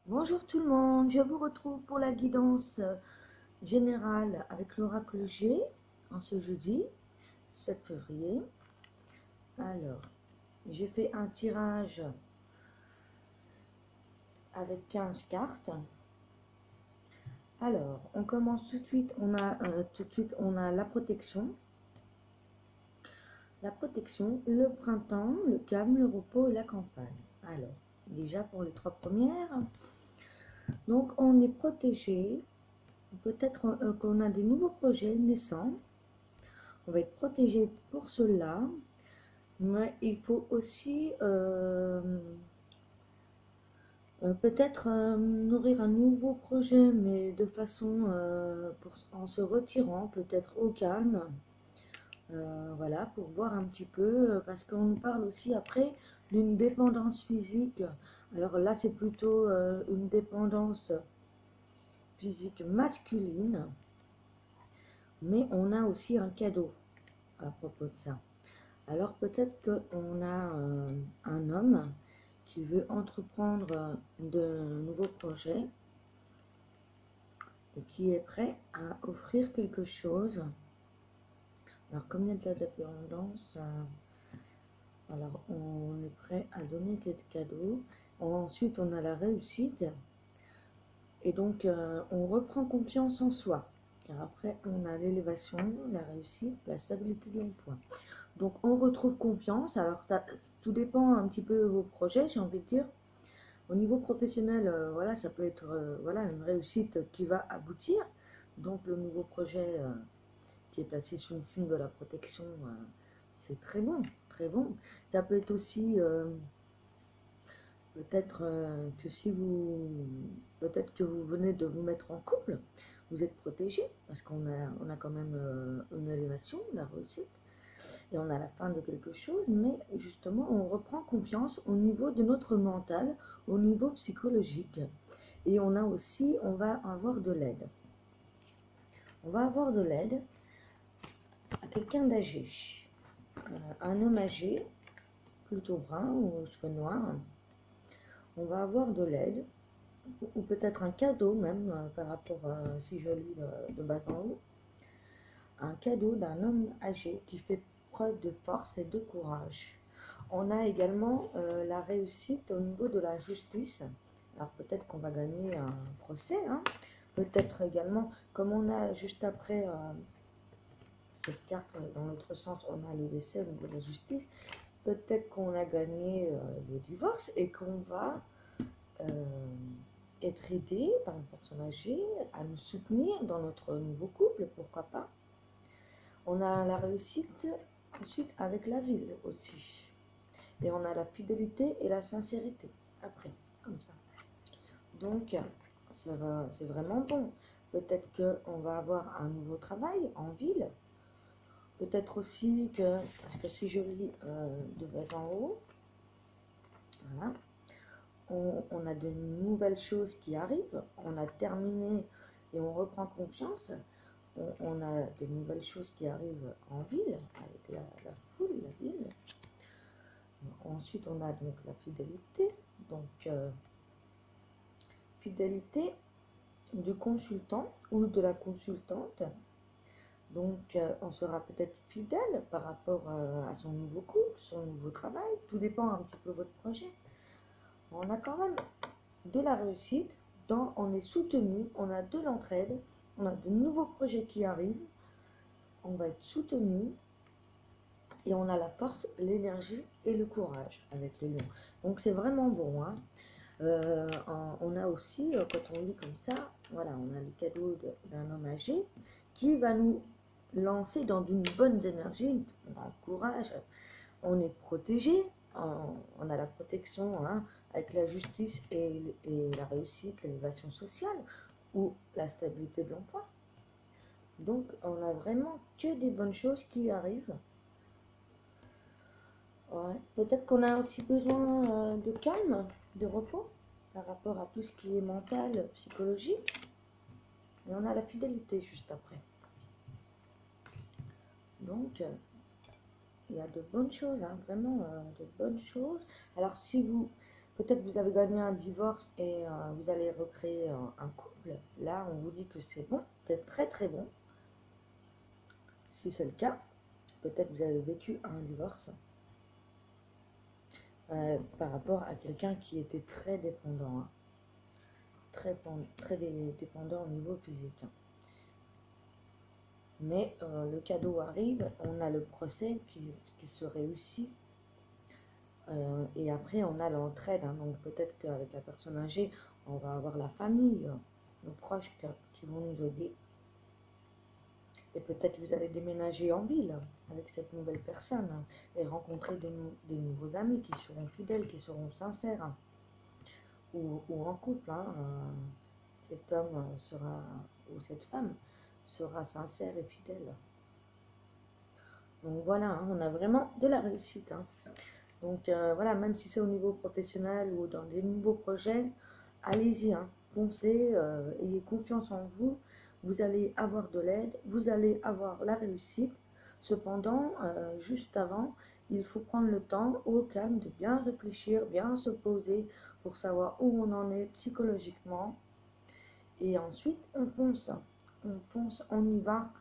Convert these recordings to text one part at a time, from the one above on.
Bonjour tout le monde, je vous retrouve pour la guidance générale avec l'oracle G en ce jeudi 7 février. Alors, j'ai fait un tirage avec 15 cartes. Alors, on commence tout de suite, on a la protection. La protection, le printemps, le calme, le repos et la campagne. Alors, déjà pour les trois premières, donc on est protégé. Peut-être qu'on a des nouveaux projets naissants. On va être protégé pour cela, mais il faut aussi peut-être nourrir un nouveau projet, mais de façon en se retirant, peut-être au calme. Voilà, pour voir un petit peu, parce qu'on parle aussi après d'une dépendance physique. Alors là, c'est plutôt une dépendance physique masculine, mais on a aussi un cadeau à propos de ça. Alors peut-être qu'on a un homme qui veut entreprendre de nouveaux projets et qui est prêt à offrir quelque chose. Alors comme il y a de la dépendance, alors on est prêt à donner quelques cadeaux. Ensuite on a la réussite et donc on reprend confiance en soi. Car après on a l'élévation, la réussite, la stabilité de l'emploi. Donc on retrouve confiance. Alors ça, tout dépend un petit peu de vos projets, j'ai envie de dire. Au niveau professionnel, voilà, ça peut être voilà, une réussite qui va aboutir. Donc le nouveau projet qui est placé sous le signe de la protection, c'est très bon, très bon. Ça peut être aussi peut-être que si vous peut-être que vous venez de vous mettre en couple, vous êtes protégé parce on a quand même une élévation, la réussite. Et on a la fin de quelque chose, mais justement, on reprend confiance au niveau de notre mental, au niveau psychologique. Et on a aussi, on va avoir de l'aide. On va avoir de l'aide à quelqu'un d'âgé. Un homme âgé, plutôt brun ou aux cheveux noirs. On va avoir de l'aide, ou peut-être un cadeau même, par rapport à si je lis de bas en haut. Un cadeau d'un homme âgé qui fait preuve de force et de courage. On a également la réussite au niveau de la justice. Alors peut-être qu'on va gagner un procès, hein. Peut-être également, comme on a juste après cette carte dans l'autre sens, on a le décès au niveau de la justice. Peut-être qu'on a gagné le divorce et qu'on va être aidé par une personne âgée à nous soutenir dans notre nouveau couple, pourquoi pas. On a la réussite ensuite avec la ville aussi. Et on a la fidélité et la sincérité après, comme ça. Donc, c'est vraiment bon. Peut-être qu'on va avoir un nouveau travail en ville. Peut-être aussi que, parce que si je lis de bas en haut, voilà, on a de nouvelles choses qui arrivent. On a terminé et on reprend confiance. On a de nouvelles choses qui arrivent en ville, avec la foule, la ville. Ensuite, on a donc la fidélité. Donc, fidélité du consultant ou de la consultante. Donc, on sera peut-être fidèle par rapport à son nouveau couple, son nouveau travail. Tout dépend un petit peu de votre projet. On a quand même de la réussite. On est soutenu, on a de l'entraide, on a de nouveaux projets qui arrivent. On va être soutenu et on a la force, l'énergie et le courage avec le lion. Donc, c'est vraiment bon, hein. On a aussi, quand on lit comme ça, voilà, on a le cadeau d'un homme âgé qui va nous lancer dans d'une bonne énergie, un courage. On est protégé, on a la protection, hein, avec la justice et la réussite, l'élévation sociale ou la stabilité de l'emploi. Donc on a vraiment que des bonnes choses qui arrivent. Ouais. Peut-être qu'on a aussi besoin de calme, de repos par rapport à tout ce qui est mental, psychologique. Et on a la fidélité juste après. Donc, il y a de bonnes choses, hein, vraiment de bonnes choses. Alors, si vous Peut-être vous avez gagné un divorce et vous allez recréer un couple. Là, on vous dit que c'est bon, c'est très très bon. Si c'est le cas, peut-être vous avez vécu un divorce par rapport à quelqu'un qui était très dépendant, hein. Très dépendant au niveau physique, hein. Mais le cadeau arrive, on a le procès qui se réussit. Et après, on a l'entraide, hein. Donc peut-être qu'avec la personne âgée, on va avoir la famille, nos proches qui vont nous aider. Et peut-être vous allez déménager en ville avec cette nouvelle personne, hein, et rencontrer des nouveaux amis qui seront fidèles, qui seront sincères, hein. Ou en couple, hein, cet homme sera, ou cette femme sera sincère et fidèle. Donc voilà, hein, on a vraiment de la réussite, hein. Donc voilà, même si c'est au niveau professionnel ou dans des nouveaux projets, allez-y, hein, foncez, ayez confiance en vous, vous allez avoir de l'aide, vous allez avoir la réussite. Cependant, juste avant, il faut prendre le temps au calme de bien réfléchir, bien se poser pour savoir où on en est psychologiquement. Et ensuite, on fonce, on y va,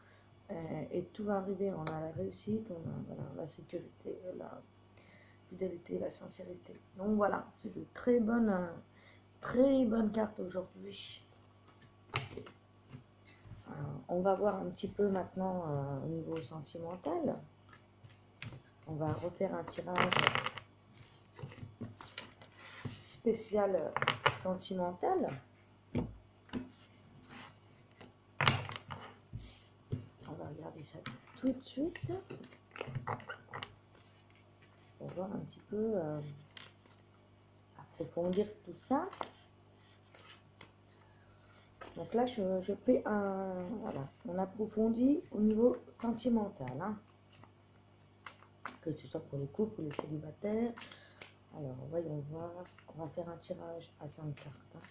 et tout va arriver. On a la réussite, on a voilà, la sécurité, la fidélité, la sincérité. Donc voilà, c'est de très bonnes cartes aujourd'hui. On va voir un petit peu maintenant au niveau sentimental. On va refaire un tirage spécial sentimental. On va regarder ça tout de suite pour voir un petit peu approfondir tout ça. Donc là, je fais un... Voilà, on approfondit au niveau sentimental, hein. Que ce soit pour les couples ou les célibataires. Alors, voyons voir. On va faire un tirage à 5 cartes, hein.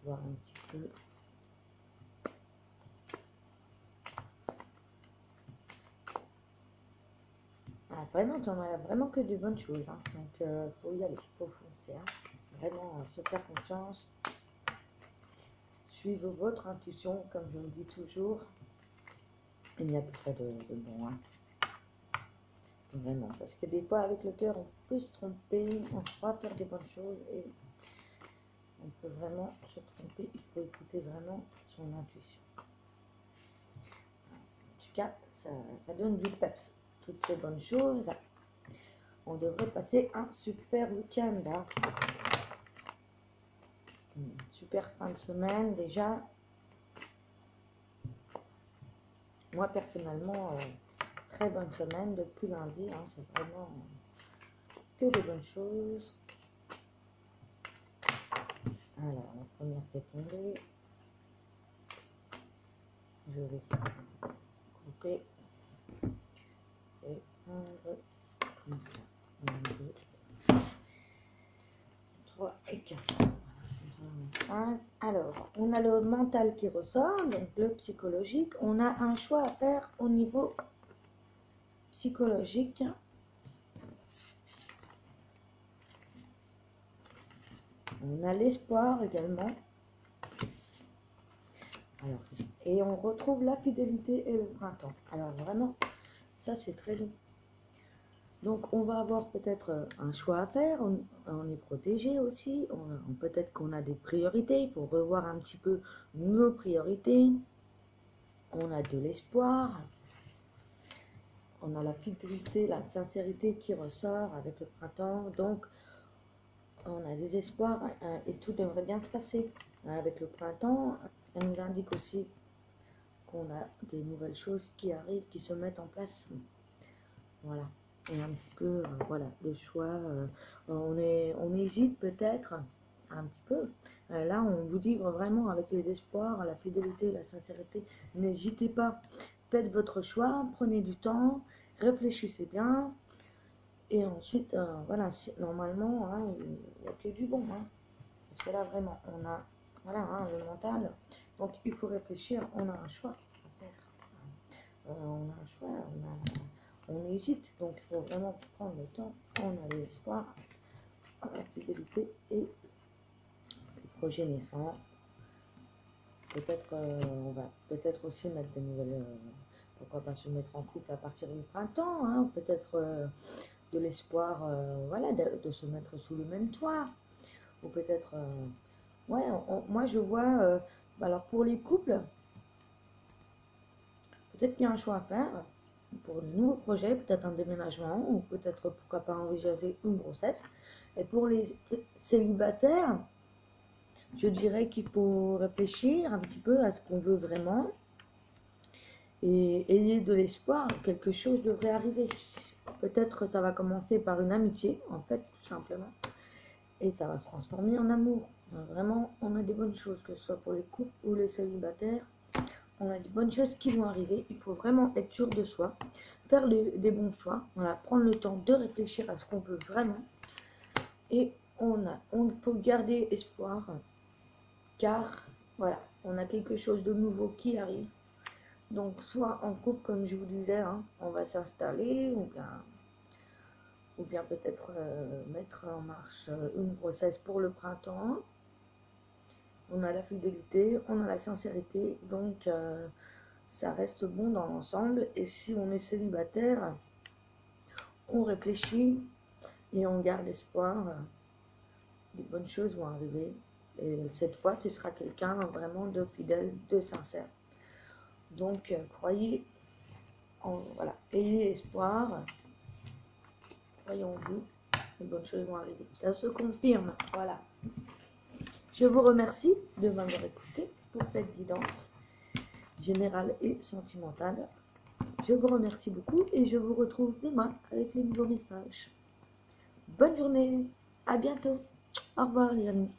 Voir un petit peu. Ah, vraiment, on a vraiment que de bonnes choses, hein. Donc, faut y aller, faut foncer, hein. Vraiment, se faire confiance. Suivez votre intuition, comme je le dis toujours. Il n'y a que ça de bon, hein. Vraiment, parce que des fois, avec le cœur, on peut se tromper, on croit faire des bonnes choses et on peut vraiment se tromper. Il faut écouter vraiment son intuition. En tout cas, ça donne du peps. Toutes ces bonnes choses. On devrait passer un super week-end, hein. Une super fin de semaine déjà. Moi, personnellement, très bonne semaine depuis lundi, hein. C'est vraiment que des bonnes choses. Alors, la première qui est tombée, je vais couper et prendre comme ça. 1, 2, 3 et 4. Voilà, alors, on a le mental qui ressort, donc le psychologique. On a un choix à faire au niveau psychologique. On a l'espoir également. Alors, et on retrouve la fidélité et le printemps. Alors vraiment, ça c'est très long. Donc on va avoir peut-être un choix à faire. On est protégé aussi. Peut-être qu'on a des priorités. Il faut revoir un petit peu nos priorités. On a de l'espoir. On a la fidélité, la sincérité qui ressort avec le printemps. Donc on a des espoirs, et tout devrait bien se passer. Avec le printemps, elle nous indique aussi qu'on a des nouvelles choses qui arrivent, qui se mettent en place. Voilà. Et un petit peu, voilà, le choix. On hésite peut-être un petit peu. Là, on vous livre vraiment avec les espoirs, la fidélité, la sincérité. N'hésitez pas. Faites votre choix, prenez du temps, réfléchissez bien. Et ensuite, voilà, normalement, hein, il n'y a que du bon, hein. Parce que là, vraiment, on a, voilà, hein, le mental. Donc, il faut réfléchir, on a un choix à faire. On a un choix, on hésite. Donc, il faut vraiment prendre le temps, on a l'espoir. la fidélité et les projets naissants. Peut-être on va peut-être aussi mettre des nouvelles, pourquoi pas se mettre en couple à partir du printemps, hein, peut-être de l'espoir, voilà, de se mettre sous le même toit, ou peut-être, ouais, moi je vois, alors pour les couples, peut-être qu'il y a un choix à faire pour de nouveaux projets, peut-être un déménagement, ou peut-être pourquoi pas envisager une grossesse. Et pour les célibataires, je dirais qu'il faut réfléchir un petit peu à ce qu'on veut vraiment et ayez de l'espoir, quelque chose devrait arriver. Peut-être ça va commencer par une amitié, en fait, tout simplement, et ça va se transformer en amour. Vraiment, on a des bonnes choses, que ce soit pour les couples ou les célibataires. On a des bonnes choses qui vont arriver. Il faut vraiment être sûr de soi, faire des bons choix, voilà, prendre le temps de réfléchir à ce qu'on veut vraiment. Et on faut garder espoir, car voilà, on a quelque chose de nouveau qui arrive. Donc soit en couple, comme je vous disais, hein, on va s'installer, ou bien peut-être mettre en marche une grossesse pour le printemps. On a la fidélité, on a la sincérité, donc ça reste bon dans l'ensemble. Et si on est célibataire, on réfléchit et on garde espoir. Des bonnes choses vont arriver. Et cette fois, ce sera quelqu'un vraiment de fidèle, de sincère. Donc, croyez en, voilà, ayez espoir. Croyons-vous, les bonnes choses vont arriver. Ça se confirme, voilà. Je vous remercie de m'avoir écouté pour cette guidance générale et sentimentale. Je vous remercie beaucoup et je vous retrouve demain avec les nouveaux messages. Bonne journée, à bientôt. Au revoir les amis.